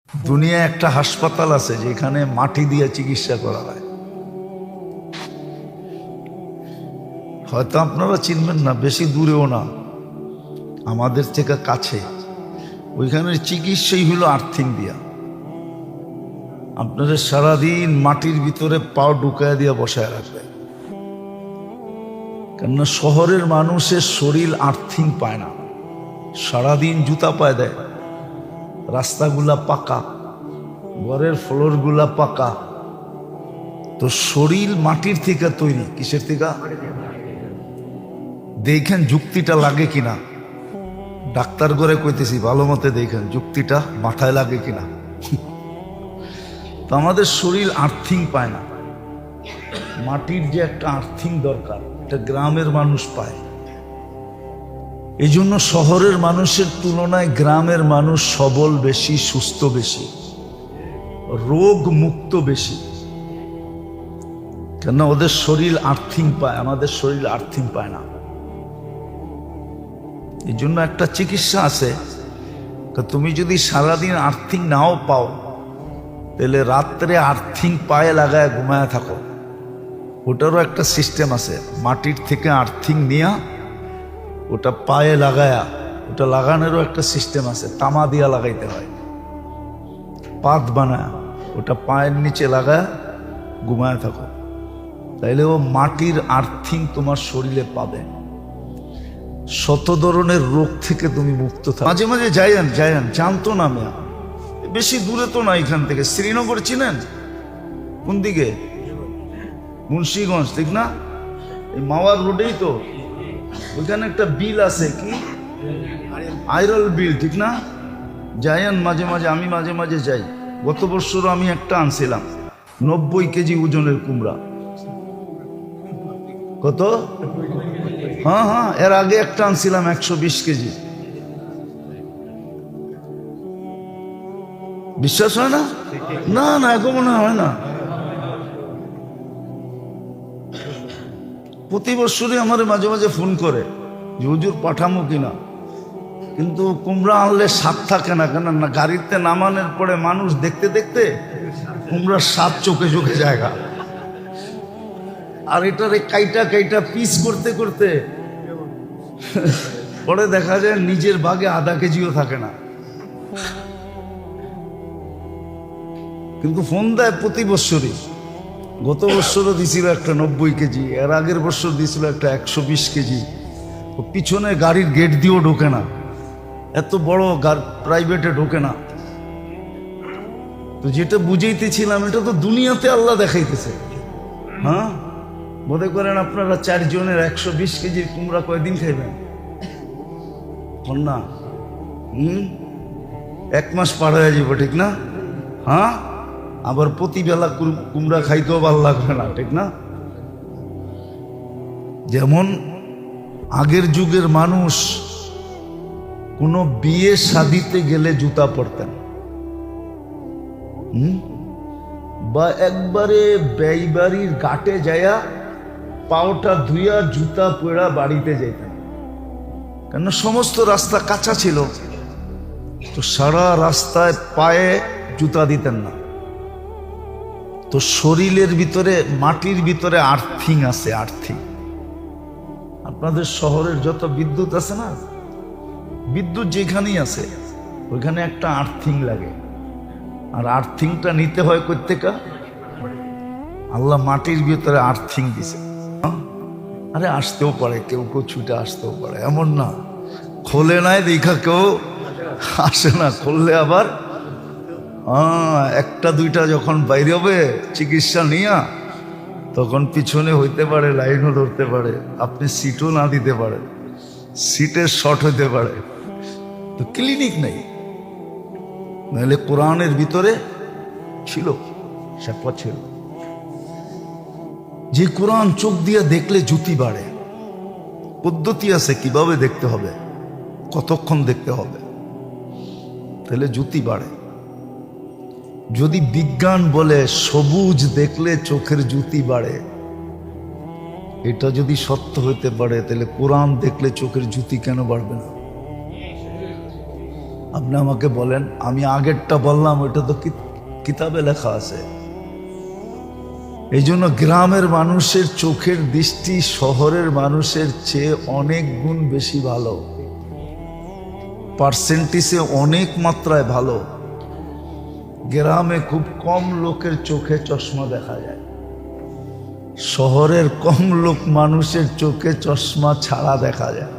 দুনিয়ায় একটা হাসপাতাল আছে যেখানে মাটি দিয়ে চিকিৎসা করা হয়। হয়তো আপনারা চিনবেন না, বেশি দূরেও না, আমাদের থেকে কাছে। ওইখানের চিকিৎসাই হলো আর্থিং দিয়া। আপনারা সারাদিন মাটির ভিতরে পাও ঢুকায় দিয়া বসায় রাখবে, কেননা শহরের মানুষের শরীর আর্থিং পায় না, সারাদিন জুতা পায় দেয়, রাস্তাগুলা পাকা, ঘরের ফ্লোরগুলা পাকা। তো শরীর মাটির থেকে তৈরি। কিসের থেকে? দেখেন যুক্তিটা লাগে কিনা। ডাক্তার করে কইতেছি, ভালো মতে দেখেন যুক্তিটা মাথায় লাগে কিনা। তো আমাদের শরীর আর্থিং পায় না। মাটির যে একটা আর্থিং দরকার, এটা গ্রামের মানুষ পায়। এই জন্য শহরের মানুষের তুলনায় গ্রামের মানুষ সবল বেশি, সুস্থ বেশি, রোগ মুক্ত বেশি, কেন ওদের শরীর আর্থিং পায়, আমাদের শরীর আর্থিং পায় না। এই জন্য একটা চিকিৎসা আছে, তুমি যদি সারাদিন আর্থিং নাও পাও, তাহলে রাত্রে আর্থিং পায়ে লাগায় ঘুমায় থাকো। ওটারও একটা সিস্টেম আছে, মাটির থেকে আর্থিং নিয়া ওটা পায়ে লাগায়া, ওটা লাগানোরও একটা সিস্টেম আছে, তামা দিয়া লাগাইতে হয়, পাত বানায় ওটা পায়ের নিচে লাগায় ঘুমায় থাকো, তাইলে ও মাটির আর্থিং তোমার শরীরে পাবে। শত ধরনের রোগ থেকে তুমি মুক্ত থাকো। মাঝে মাঝে যাইয়েন জানতো না মেয়া, বেশি দূরে তো না এখান থেকে। শ্রীনগর চিনেন? কোন দিকে? মুন্সিগঞ্জ, ঠিক না? এই মাওয়ার রোডেই তো, ওইখানে একটা বিল আছে, কি আইরল বিল, ঠিক না? যাইয়েন মাঝে মাঝে, আমি মাঝে মাঝে যাই। গত বছরও আমি একটা আনছিলাম 90 কেজি ওজনের কুমড়া। কত? হ্যাঁ, এর আগে একটা আনছিলাম 120 কেজি। বিশ্বাস হয় না? না, এখন মনে হয় না। প্রতি বছরই আমার মাঝে মাঝে ফোন করে যে হুজুর পাঠামো কিনা, কিন্তু কুমড়া আনলে স্বাদ থাকে না, কেন না গাড়িতে নামানোর পরে মানুষ দেখতে দেখতে কুমড়ার স্বাদ চোখে চোখে জায়গা। আর এটারে কাইটা পিস করতে করতে পরে দেখা যায় নিজের ভাগে আধা কেজিও থাকে না। কিন্তু ফোন দেয় প্রতি বছরই। গত বছরও দিছিল একটা 90 কেজি, এর আগের বছর দিছিল একটা 120 কেজি। ও পিছনে গাড়ির গেট দিয়েও ঢোকে না, এত বড় প্রাইভেটে ঢোকে না। তো যেটা বুঝাইতেছিলাম, এটা তো দুনিয়াতে আল্লাহ দেখাইতেছে। হ্যাঁ, মনে করেন আপনারা 4 জনের 120 কেজির কুমড়া কয়দিন খাইবেন? না, 1 মাস পার হয়ে যাব, ঠিক না? হ্যাঁ, আবার প্রতিবেলা কুমড়া খাইতেও ভালো লাগবে না, ঠিক না? যেমন আগের যুগের মানুষ কোনো বিয়ে শাদিতে গেলে জুতা পরতেন, বা একবারে ব্যয়বাড়ির ঘাটে যায়া পাওটা ধুইয়া জুতা পরা বাড়িতে যেতেন, কেন সমস্ত রাস্তা কাঁচা ছিল। তো সারা রাস্তায় পায়ে জুতা দিতেন না। তো শরীরের ভিতরে, মাটির ভিতরে আর্থিং আছে, আর্থিং। আপনাদের শহরের যত বিদ্যুৎ আছে না, বিদ্যুৎ যেখানেই আছে ওইখানে একটা আর্থিং লাগে। আর আর্থিংটা নিতে হয় কোত্থেকে? আল্লাহ মাটির ভিতরে আর্থিং দিছে। আরে আসতেও পারে, কেউ ছুটে আসতেও পারে, এমন না। খোলে নাই দেখা কেউ আসে না, খুললে আবার একটা দুইটা যখন বাইরে হবে চিকিৎসা নিয়া, তখন পিছনে হইতে পারে, লাইনও ধরতে পারে, আপনি সিটও না দিতে পারেন, সিটের শর্ট হইতে পারে। তো ক্লিনিক নেই, নাহলে কোরআনের ভিতরে ছিল, সাপা ছিল, যে কোরআন চোখ দিয়ে দেখলে জ্যোতি বাড়ে। পদ্ধতি আছে কিভাবে দেখতে হবে, কতক্ষণ দেখতে হবে, তাহলে জ্যোতি বাড়ে। যদি বিজ্ঞান বলে সবুজ দেখলে চোখের জ্যোতি বাড়ে, এটা যদি সত্য হইতে পারে, তাহলে কোরআন দেখলে চোখের জ্যোতি কেন বাড়বে না? আপনি আমাকে বলেন, আমি আগেরটা বললাম ওইটা তো কিতাবে লেখা আছে। এই জন্য গ্রামের মানুষের চোখের দৃষ্টি শহরের মানুষের চেয়ে অনেক গুণ বেশি ভালো, পার্সেন্টেজে অনেক মাত্রায় ভালো। গ্রামে খুব কম লোকের চোখে চশমা দেখা যায়, শহরের কম লোক মানুষের চোখে চশমা ছাড়া দেখা যায়।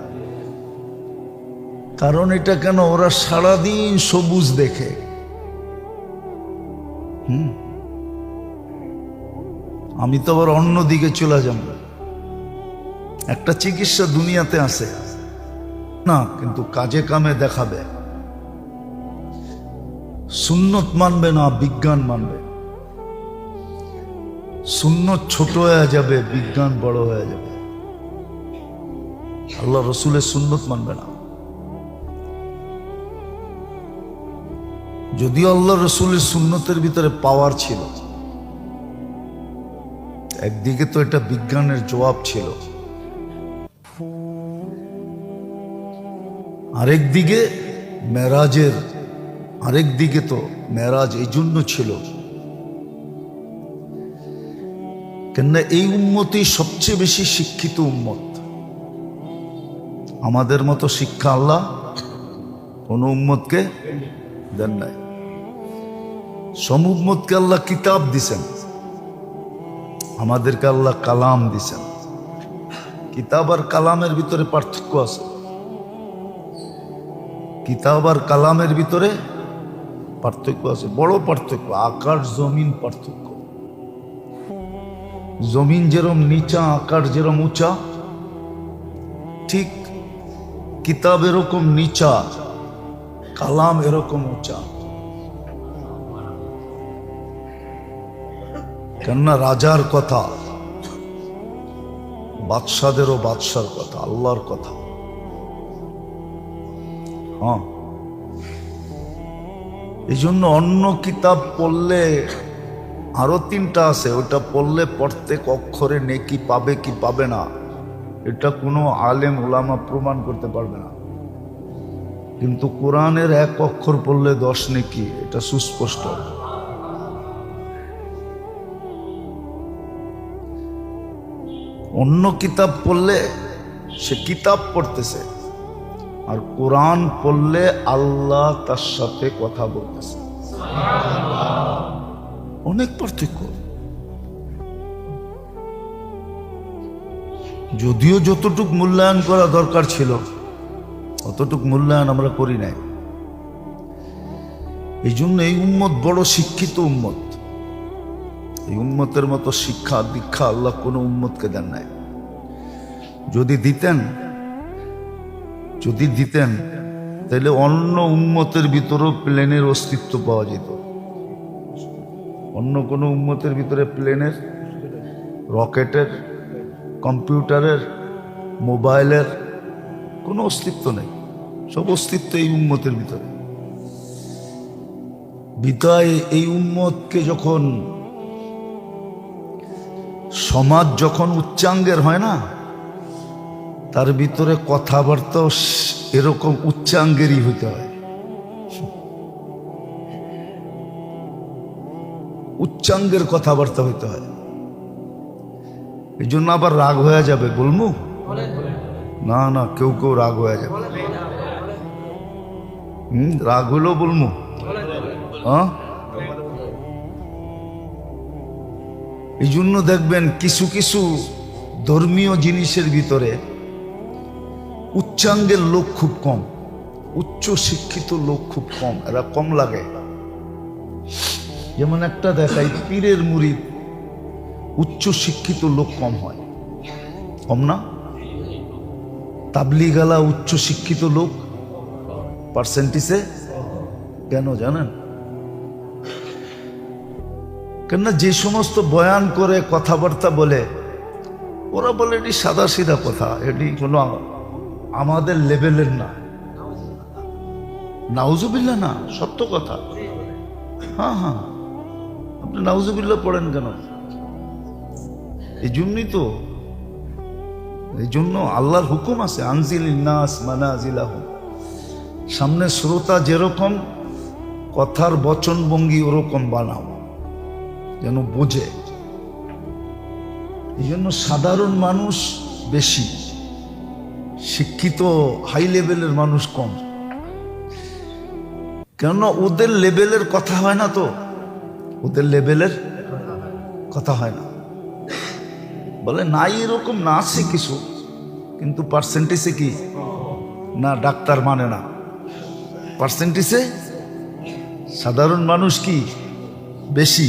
কারণ এটা কেন, ওরা সারাদিন সবুজ দেখে। আমি তো আবার অন্যদিকে চলে যাব। একটা চিকিৎসা দুনিয়াতে আছে না, কিন্তু কাজে কামে দেখাবে। সুন্নত মানবে না, বিজ্ঞান মানবে। সুন্নত ছোট হয়ে যাবে, বিজ্ঞান বড় হয়ে যাবে। আল্লাহ রসুলের সুন্নত মানবে না। যদিও আল্লাহ রসুলের সুন্নতের ভিতরে পাওয়ার ছিল, একদিকে তো এটা বিজ্ঞানের জবাব ছিল, আরেকদিকে মেরাজের, আরেকদিকে তো মেরাজ এই জন্য ছিল কেননা এই উম্মতই সবচেয়ে বেশি শিক্ষিত উম্মত। আমাদের মতো শিক্ষা আল্লাহ কোন উম্মতকে দেন নাই। সব উম্মতকে আল্লাহ কিতাব দিছেন, আমাদেরকে আল্লাহ কালাম দিছেন। কিতাব আর কালামের ভিতরে পার্থক্য আছে। কিতাব আর কালামের ভিতরে পার্থক্য আছে, বড় পার্থক্য, আকাশ জমিন পার্থক্য। জমিন যেরকম নিচা, আকাশ যেরকম উঁচা, ঠিক কিতাব এরকম নিচা, কালাম এরকম উঁচা। কেননা রাজার কথা, বাদশাদেরও বাদশার কথা, আল্লাহর কথা। হ্যাঁ, এই জন্য অন্য কিতাব পড়লে, আরো 3টা আছে, ওটা পড়লে প্রত্যেক অক্ষরে নেকি পাবে কি পাবে না এটা কোনো আলেম উলামা প্রমাণ করতে পারবে না। কিন্তু কোরআনের এক অক্ষর পড়লে 10 নেকি, এটা সুস্পষ্ট। অন্য কিতাব পড়লে সে কিতাব পড়তেছে, আর কোরআন পড়লে আল্লাহ তার সাথে কথা বলতেছে। অনেক পার্থক্য। যদিও যতটুক মূল্যায়ন করা দরকার ছিল অতটুক মূল্যায়ন আমরা করি নাই। এই জন্য এই উম্মত বড় শিক্ষিত উম্মত। এই উম্মতের মতো শিক্ষা দীক্ষা আল্লাহ কোনো উম্মতকে দেন নাই। যদি দিতেন তাহলে অন্য উম্মতের ভিতরেও প্লেনের অস্তিত্ব পাওয়া যেত। অন্য কোনো উম্মতের ভিতরে প্লেনের, রকেটের, কম্পিউটারের, মোবাইলের কোনো অস্তিত্ব নেই। সব অস্তিত্ব এই উম্মতের ভিতরে। বিদায় এই উম্মতকে যখন সমাজ যখন উচ্চাঙ্গের হয় না, তার ভিতরে কথাবার্তা এরকম উচ্চাঙ্গেরই হইতে হয়। উচ্চাঙ্গের কথাবার্তা হইতে হয়। এই জন্য আবার রাগ হয়ে যাবে, বলবো না না, কেউ কেউ রাগ হয়ে যাবে। রাগ হলেও বলবো। হ্যাঁ, এই জন্য দেখবেন কিছু কিছু ধর্মীয় জিনিসের ভিতরে উচ্চাঙ্গের লোক খুব কম, উচ্চ শিক্ষিত লোক খুব কম, এরা কম লাগে। যেমন একটা দেখাই, পীরের মুরিদ, উচ্চ শিক্ষিত লোক কম হয়, কম না? তাবলিগালা উচ্চ শিক্ষিত লোক পার্সেন্টেজে কেন জানেন? কেননা যে সমস্ত বয়ান করে কথাবার্তা বলে, ওরা বলে এটি সাদা সিধা কথা, এটি কোনো আমাদের লেভেলের না। নাউজুবিল্লাহ না, সত্য কথা। হ্যাঁ হ্যাঁ, আপনি নাউজুবিল্লাহ পড়েন কেন? এই জন্যই তো, এই জন্য আল্লাহর হুকুম আছে, আনজিলিন নাস মানাজিলাহুম, সামনে শ্রোতা যেরকম, কথার বচনভঙ্গি ওরকম বানাও যেন বোঝে। এই জন্য সাধারণ মানুষ বেশি, শিক্ষিত হাই লেভেলের মানুষ কম। কেননা ওদের লেভেলের কথা হয় না, তো ওদের লেভেলের কথা হয় না। বলে নাই এরকম না, আছে কিছু, কিন্তু পার্সেন্টেজে কি না, ডাক্তার মানে না, পার্সেন্টেজে সাধারণ মানুষ কি বেশি,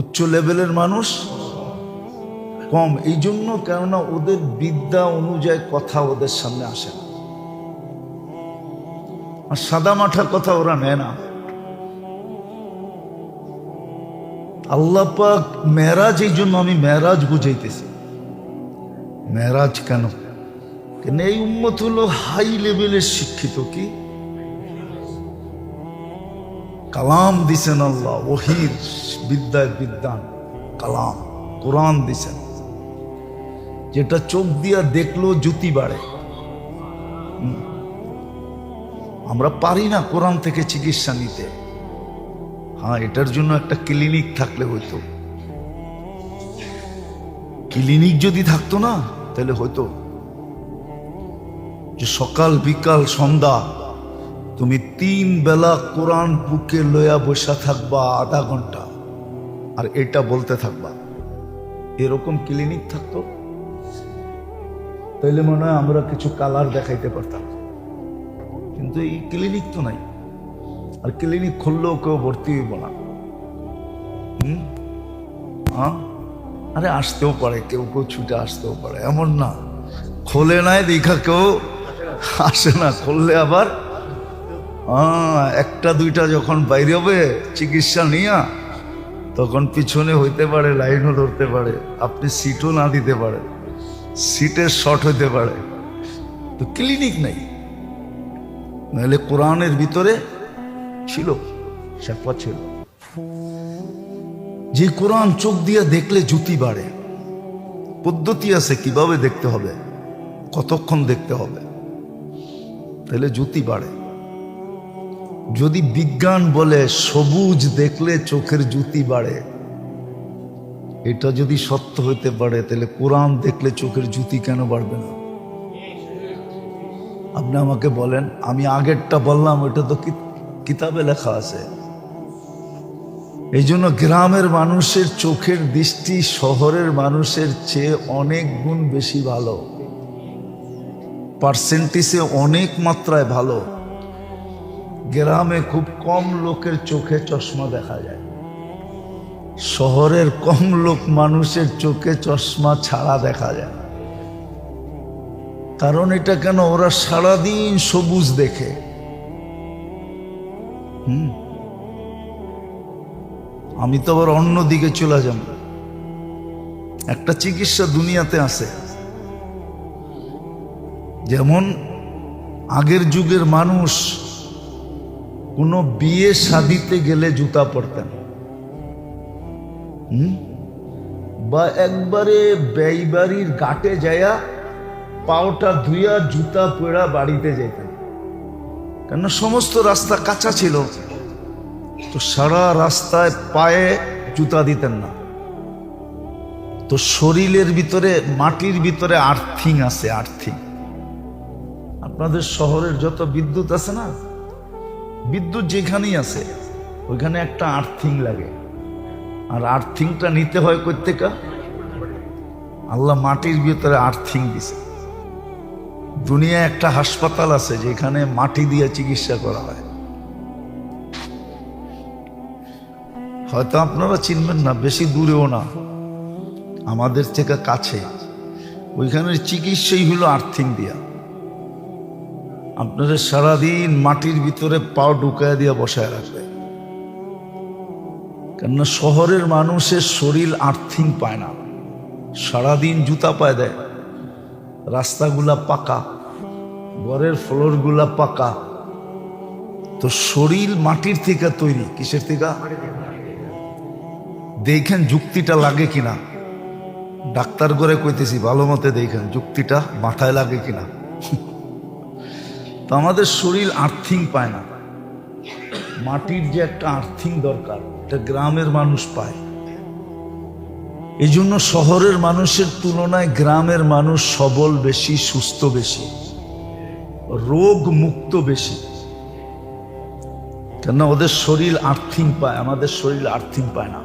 উচ্চ লেভেলের মানুষ কম। এই জন্য, কেননা ওদের বিদ্যা অনুযায়ী কথা ওদের সামনে আসে না, আর সাদা মাঠার কথা ওরা নেয় না। আল্লাহ পাক মেরাজ, এই জন্য আমি মেরাজ বুঝাইতেছি। মেরাজ কেন? কেন এই উম্মত হলো হাই লেভেলের শিক্ষিত, কি কালাম দিছেন আল্লাহ, ওহির বিদ্যায় বিদ্যান কালাম কোরআন দিছেন, যেটা চোখ দিয়া দেখলো জ্যোতি বাড়ে। আমরা পারি না কোরআন থেকে চিকিৎসা নিতে। হ্যাঁ, এটার জন্য একটা ক্লিনিক থাকলে হইতো। ক্লিনিক যদি থাকতো না, তাহলে হয়তো যে সকাল বিকাল সন্ধ্যা তুমি 3 বেলা কোরআন বুকে লইয়া বসা থাকবা আধা ঘন্টা, আর এটা বলতে থাকবা, এরকম ক্লিনিক থাকতো, তাইলে মনে হয় আমরা কিছু কালার দেখাইতে পারতাম। কিন্তু এই ক্লিনিক তো নাই, আর ক্লিনিক খুললেও কেউ ভর্তি হইব না। আরে আসতেও পারে, কেউ কেউ ছুটে আসতেও পারে, এমন না খোলে নাই দেখা কেউ আসে না। খুললে আবার একটা দুইটা যখন বাইরে হবে চিকিৎসা নিয়া, তখন পিছনে হইতে পারে, লাইনও ধরতে পারে, আপনি সিটও না দিতে পারে, সিটের শর্ট হইতে পারে। তো ক্লিনিক নাই, নাহলে কোরআনের ভিতরে ছিল, শেফা ছিল, যে কোরআন চোখ দিয়ে দেখলে জ্যোতি বাড়ে। পদ্ধতি আছে কিভাবে দেখতে হবে, কতক্ষণ দেখতে হবে, তাহলে জ্যোতি বাড়ে। যদি বিজ্ঞান বলে সবুজ দেখলে চোখের জ্যোতি বাড়ে, এটা যদি সত্য হইতে পারে, তাহলে কোরআন দেখলে চোখের জ্যোতি কেন বাড়বে না? আপনি আমাকে বলেন। আমি আগেরটা বললাম, ওইটা তো কিতাবে লেখা আছে। এই জন্য গ্রামের মানুষের চোখের দৃষ্টি শহরের মানুষের চেয়ে অনেক গুণ বেশি ভালো, পার্সেন্টেজে অনেক মাত্রায় ভালো। গ্রামে খুব কম লোকের চোখে চশমা দেখা যায়, শহরের কম লোক মানুষের চোখে চশমা ছাড়া দেখা যায়। কারণ এটা কেন, ওরা সারাদিন সবুজ দেখে। আমি তো আবার অন্য দিকে চলে যাব। একটা চিকিৎসা দুনিয়াতে আছে, যেমন আগের যুগের মানুষ কোনো বিয়ে শাদিতে গেলে জুতা পরতেন, বা একবারে ব্যয়বাড়ির ঘাটে যায়া পাওটা ধুইয়া জুতা পরা বাড়িতে যেতেন, কেন সমস্ত রাস্তা কাঁচা ছিল, তো সারা রাস্তায় পায়ে জুতা দিতেন না। তো শরীরের ভিতরে, মাটির ভিতরে আর্থিং আছে, আর্থিং। আপনাদের শহরের যত বিদ্যুৎ আছে না, বিদ্যুৎ যেখানেই আছে ওইখানে একটা আর্থিং লাগে, আর আর্থিংটা নিতে হয় কই থেকে? আল্লাহ মাটির ভিতরে আর্থিং দিছে। দুনিয়ায় একটা হাসপাতাল আছে যেখানে মাটি দিয়ে চিকিৎসা করা হয়, হয়তো আপনারা চিনবেন না, বেশি দূরেও না, আমাদের থেকে কাছে। ওইখানের চিকিৎসাই হলো আর্থিং দিয়া। আপনারা সারাদিন মাটির ভিতরে পাও ঢুকায় দিয়া বসায় রাখবে, কেননা শহরের মানুষের শরীর আর্থিং পায় না, সারাদিন জুতা পায় দেয়, রাস্তাগুলা পাকা, ঘরের ফ্লোরগুলা পাকা। তো শরীর মাটির থেকে তৈরি, কিসের থেকে? দেখেন যুক্তিটা লাগে কিনা, ডাক্তার করে কইতেছি, ভালো মতে দেখেন যুক্তিটা মাথায় লাগে কিনা। তো আমাদের শরীর আর্থিং পায় না। মাটির যে একটা আর্থিং দরকার, এটা গ্রামের মানুষ পায়। এই জন্য শহরের মানুষের তুলনায় গ্রামের মানুষ সবল বেশি, সুস্থ বেশি, রোগ মুক্ত বেশি। কেন? ওদের শরীর আর্থিং পায়, আমাদের শরীর আর্থিং পায় না।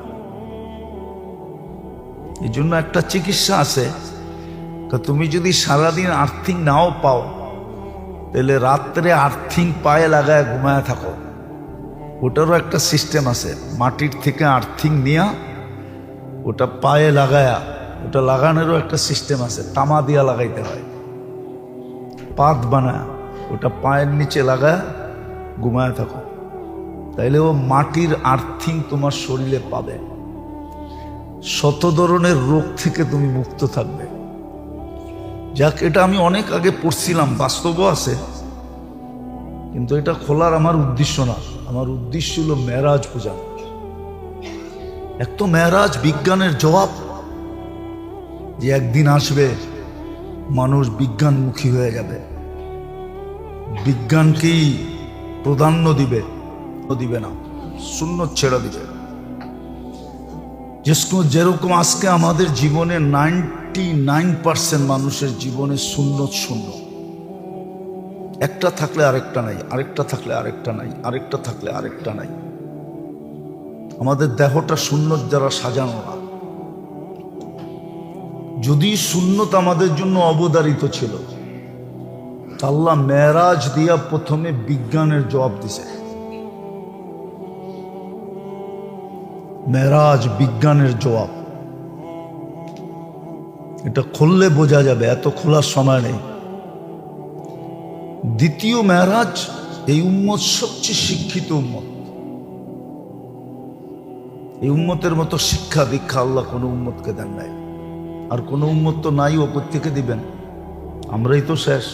এই জন্য একটা চিকিৎসা আছে, তুমি যদি সারাদিন আর্থিং নাও পাও, তাহলে রাত্রে আর্থিং পায়ে লাগায় ঘুমায় থাকো। ওটারও একটা সিস্টেম আছে। মাটির থেকে আর্থিং নিয়া ওটা পায়ে লাগায়া, ওটা লাগানোরও একটা সিস্টেম আছে। তামা দিয়া লাগাইতে হয়, পাত বানায় ওটা পায়ের নিচে লাগায় ঘুমায় থাকো, তাইলে ও মাটির আর্থিং তোমার শরীরে পাবে। শত ধরনের রোগ থেকে তুমি মুক্ত থাকবে। যাক, এটা আমি অনেক আগে পড়ছিলাম, বাস্তবও আছে, কিন্তু এটা খোলার আমার উদ্দেশ্য না। আমার উদ্দেশ্য হলো মেরাজ বোঝানো। এক তো মেরাজ বিজ্ঞানের জবাব, যে একদিন আসবে মানুষ বিজ্ঞানমুখী হয়ে যাবে, বিজ্ঞানকেই প্রাধান্য দিবে না, সুন্নত ছেড়ে দিবে। যেরকম আজকে আমাদের জীবনে 99% মানুষের জীবনে সুন্নত শূন্য। একটা থাকলে আরেকটা নাই, আরেকটা থাকলে আরেকটা নাই, আরেকটা থাকলে আরেকটা নাই। আমাদের দেহটা সুন্নত দ্বারা সাজানো না। যদি সুন্নত আমাদের জন্য অবধারিত ছিল, আল্লাহ মেরাজ দিয়া প্রথমে বিজ্ঞানের জবাব দিছে। মেরাজ বিজ্ঞানের জবাব, এটা খুললে বোঝা যাবে, এত খোলার সময় নেই। দ্বিতীয় মেরাজ, এই উম্মত সবচেয়ে শিক্ষিত উম্মত। এই উম্মতের মতো শিক্ষা দীক্ষা আল্লাহ কোনো উম্মতকে দেন নাই, আর কোনো উম্মত তো নাই, ওপর থেকে দিবেন। আমরাই তো শেষ।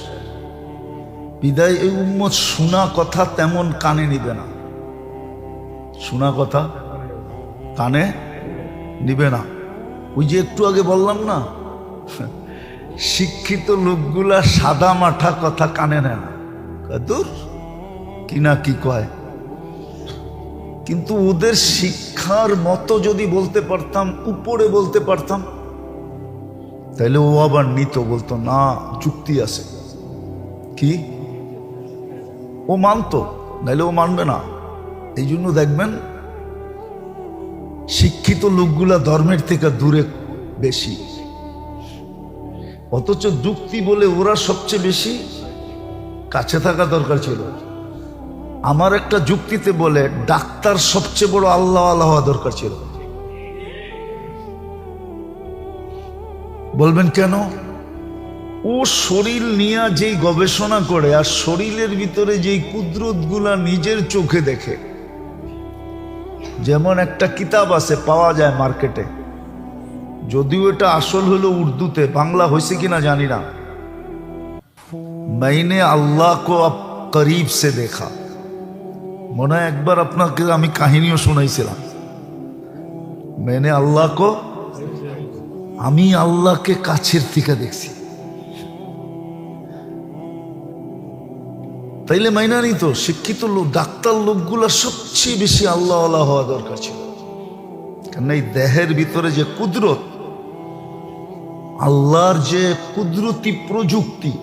বিদায় এই উম্মত শোনা কথা তেমন কানে নিবে না, শোনা কথা কানে নিবে না। ওই যে একটু আগে বললাম না, শিক্ষিত লোকগুলা সাদা মাঠা কথা কানে নেয় না, দূর কি না কি কয়। কিন্তু ওদের শিক্ষার মতো যদি বলতে পারতাম, উপরে বলতে পারতাম, তাইলে ও আবার নিত, বলতো না যুক্তি আছে, কি ও মানতো, নাইলে ও মানবে না। এই জন্য দেখবেন শিক্ষিত লোকগুলা ধর্মের থেকে দূরে বেশি, অথচ যুক্তি বলে ওরা সবচেয়ে বেশি কাছে থাকা দরকার ছিল। আমার একটা যুক্তিতে বলে ডাক্তার সবচেয়ে বড় আল্লাহ হওয়া দরকার ছিল। বলবেন কেন? ও শরীর নিয়ে যেই গবেষণা করে, আর শরীরের ভিতরে যেই কুদরত গুলা নিজের চোখে দেখে। যেমন একটা কিতাব আছে, পাওয়া যায় মার্কেটে, যদিও এটা আসল হলো উর্দুতে, বাংলা হয়েছে কিনা জানি না। मैंने अल्लाह को अब करीब से देखा। মনে হয় একবার আপনাকে আমি কাহিনীও শোনাইছিলাম। मैंने अल्लाह को, আমি আল্লাহকে কাছের থেকে দেখছি। তাইলে মাইনা নিত। শিক্ষিত লোক, ডাক্তার লোকগুলা সবচেয়ে বেশি আল্লাহ হওয়া দরকার ছিল। কারণ এই দেহের ভিতরে যে কুদরত, আল্লাহর যে কুদরতি প্রযুক্তি,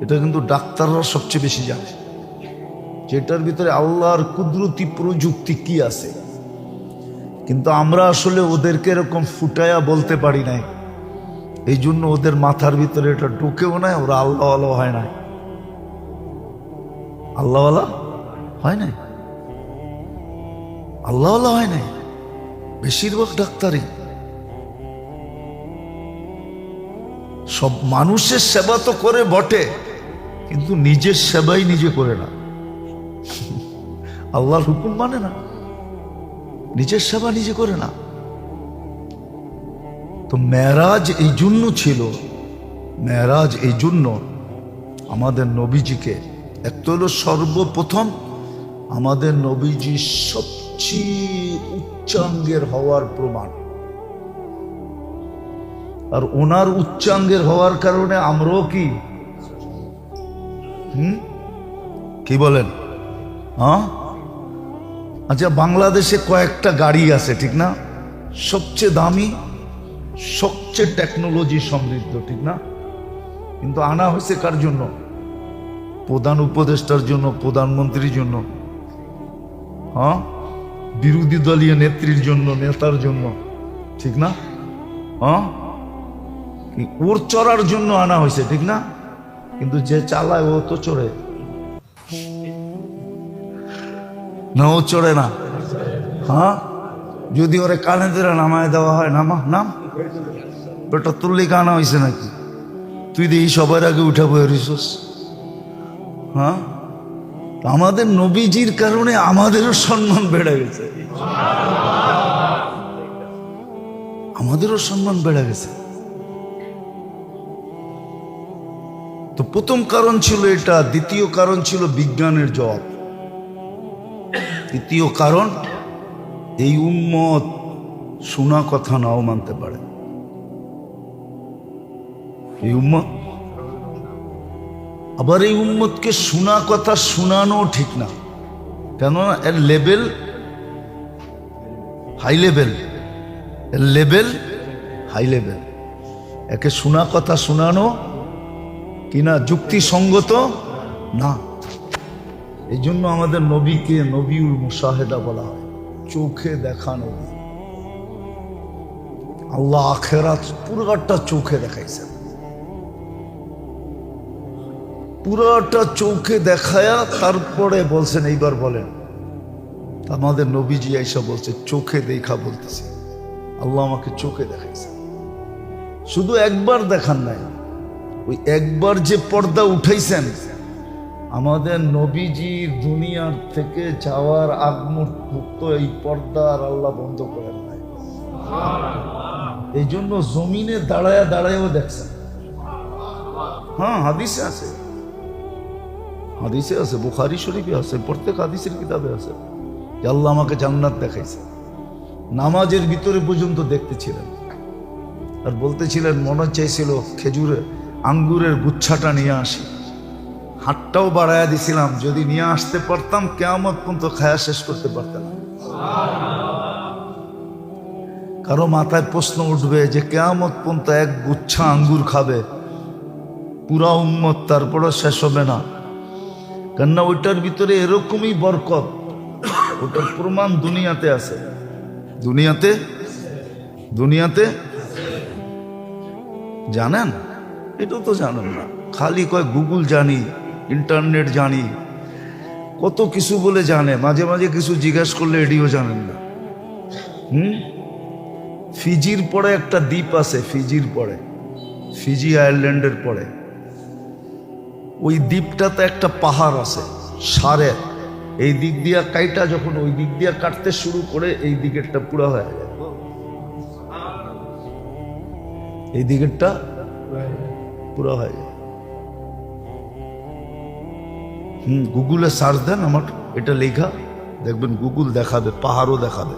এটা কিন্তু ডাক্তাররা সবচেয়ে বেশি জানে, যেটার ভিতরে আল্লাহর কুদরতি প্রযুক্তি কি আছে। কিন্তু আমরা আসলে ওদেরকে এরকম ফুটায়া বলতে পারি নাই, এই জন্য ওদের মাথার ভিতরে এটা ঢুকেও নাই, ওরা আল্লাহ হয় নাই, আল্লাহ হয় নাই, আল্লাহ হয় নাই। বেশিরভাগ ডাক্তারই সব মানুষের সেবা তো করে বটে, কিন্তু নিজের সেবাই নিজে করে না, আল্লাহর হুকুম মানে না, নিজের সেবা নিজে করে না। তো মেরাজ এই জন্য ছিল, মেরাজ এই জন্য আমাদের নবীজিকে, এক তো হলো সর্বপ্রথম আমাদের নবীজি সবচেয়ে উচ্চাঙ্গের হওয়ার প্রমাণ, আর ওনার উচ্চাঙ্গের হওয়ার কারণে আমরাও কি কি বলেন? হ্যাঁ, আচ্ছা, বাংলাদেশে কয়েকটা গাড়ি আছে, ঠিক না? সবচেয়ে দামি, সবচেয়ে টেকনোলজি সমৃদ্ধ, ঠিক না? কিন্তু আনা হয়েছে কার জন্য? প্রধান উপদেষ্টার জন্য, প্রধানমন্ত্রীর জন্য, হ্যাঁ, বিরোধী দলীয় নেত্রীর জন্য, নেতার জন্য, ঠিক না? হ্যাঁ, ওর চড়ার জন্য আনা হয়েছে, ঠিক না? কিন্তু যে চালায় ও তো চড়ে না, ও চড়ে না। হ্যাঁ, যদি ওরে কানে ধরে নামায় দেওয়া হয়, নাম বেটা তুললি কানা হয়েছে নাকি? তুই দেখি সবার আগে উঠে বয়ে রিসোস। হ্যাঁ, আমাদের নবীজির কারণে আমাদেরও সম্মান বেড়ে গেছে, আমাদেরও সম্মান বেড়ে গেছে। তো প্রথম কারণ ছিল এটা, দ্বিতীয় কারণ ছিল বিজ্ঞানের জবাব, তৃতীয় কারণ এই উম্মত শোনা কথা নাও মানতে পারে। এই উম্মত, আবার এই উম্মতকে শোনা কথা শোনানো ঠিক না, কেননা এর লেভেল হাই লেভেল, এর লেভেল হাই লেভেল। একে শোনা কথা শোনানো কিনা যুক্তিসঙ্গত না। এই জন্য আমাদের নবীকে নবীউল মুশাহেদা বলা হয়, চোখে দেখা নবী। আল্লাহ আখিরাত পুরোটা চোখে দেখাইছেন, পুরোটা চোখে দেখায়া তারপরে বলছেন এইবার বলেন। আমাদের নবীজি এইসব বলছে, চোখে দেখা বলতেছে, আল্লাহ আমাকে চোখে দেখাইছে। শুধু একবার দেখান নাই, ওই একবার যে পর্দা উঠাইছেন, আমাদের নবীজির দুনিয়ার থেকে যাওয়ার আগ মুহূর্ত এই পর্দা আর আল্লাহ বন্ধ করেন নাই। এই জন্য জমিনে দাঁড়ায় দাঁড়ায়ও দেখছেন। হ্যাঁ, হাদিসে আছে, হাদিসে আছে, বুখারী শরীফে আছে, প্রত্যেক হাদিসের কিতাবে আছে যে আল্লাহ আমাকে জান্নাত দেখাইছে। নামাজের ভিতরে পর্যন্ত দেখতেছিলেন, আর বলতেছিলেন মনে চাইছিল খেজুরের আঙ্গুরের গুচ্ছাটা নিয়ে আসি, হাতটাও বাড়াইয়া দিছিলাম, যদি নিয়ে আসতে পারতাম কিয়ামত পর্যন্ত খায়া শেষ করতে পারতাম না। কারো মাথায় প্রশ্ন উঠবে যে কিয়ামত পর্যন্ত এক গুচ্ছা আঙ্গুর খাবে পুরা উম্মত, তারপরও শেষ হবে না, কেননা ওইটার ভিতরে এরকমই বরকত। ওটার প্রমাণ দুনিয়াতে আছে, দুনিয়াতে দুনিয়াতে জানেন? এটাও তো জানেন না, খালি কয় গুগল জানি, ইন্টারনেট জানি, কত কিছু বলে জানে, মাঝে মাঝে কিছু জিজ্ঞেস করলে এটিও জানেন না। ফিজির পরে একটা দ্বীপ আছে, ফিজির পরে, ফিজি আয়ারল্যান্ডের পরে, ওই দ্বীপটাতে একটা পাহাড় আছে সারে, এই দিক দিয়া কাইটা যখন ওই দিক দিয়া কাটতে শুরু করে, এই দিকেরটা পুরো হয়ে যায়, এই দিকেরটা পুরো হয়ে যায়। গুগলে সার্চ দেন, আমার এটা লেখা দেখবেন, গুগল দেখাবে, পাহাড়ও দেখাবে।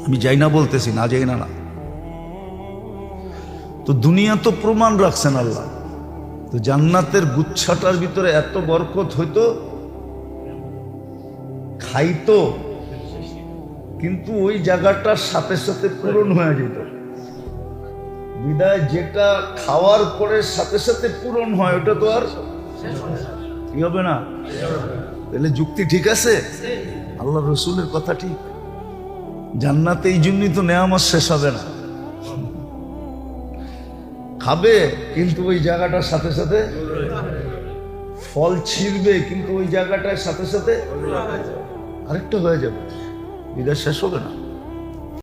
আমি যাই না বলতেছি, না যাই না না। তো দুনিয়া তো প্রমাণ রাখছেন আল্লাহ। তো জান্নাতের গুচ্ছাটার ভিতরে এত বরকত হইতো, খাইতো, কিন্তু ওই জায়গাটার সাথে সাথে পূরণ হয়ে যেত। বিদায় যেটা খাওয়ার পরে সাথে সাথে পূরণ হয়, ওটা তো আর কি হবে না। তাহলে যুক্তি ঠিক আছে, আল্লাহ রসুলের কথা ঠিক। জান্নাতে এই জন্যই তো নেয়ামত শেষ হবে না, খাবে কিন্তু ওই জায়গাটার সাথে সাথে, ফল ছিঁড়বে কিন্তু ওই জায়গাটার সাথে সাথে আরেকটা হয়ে যাবে, বিদায় শেষ হবে না।